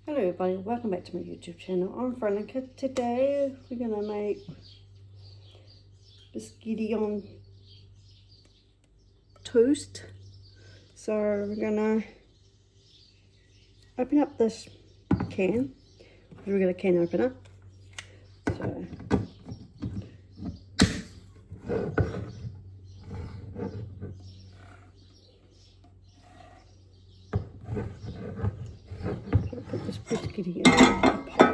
Hello everybody, welcome back to my YouTube channel. I'm Veronica. Today we're going to make biscuity on toast. So we're going to open up this can. We've got a can opener. So put this biscuity in the pot.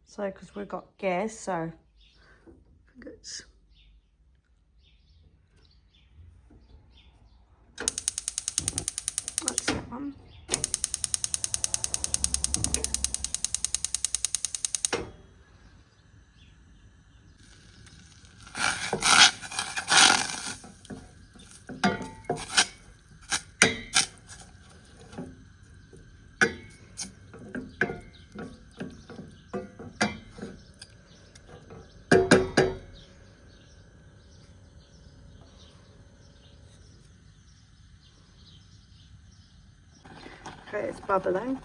So, because we've got gas, so it's that's that one. Okay, it's bubbling.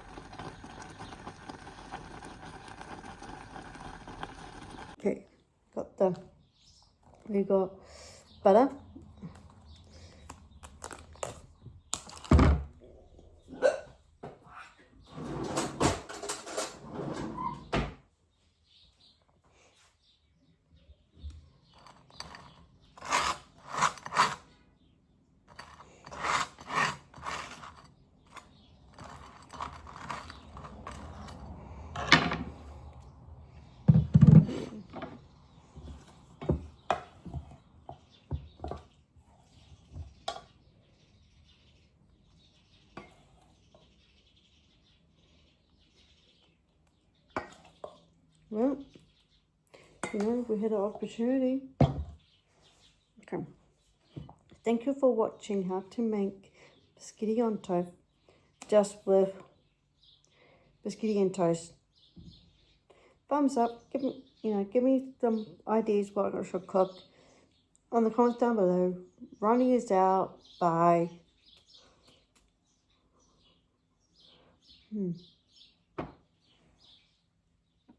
Okay, we got butter. Well, you know, we had an opportunity. Okay. Thank you for watching how to make biscuity on toast, just with biscuity and toast. Thumbs up. Give me some ideas what I should cook on the comments down below. Ronnie is out. Bye.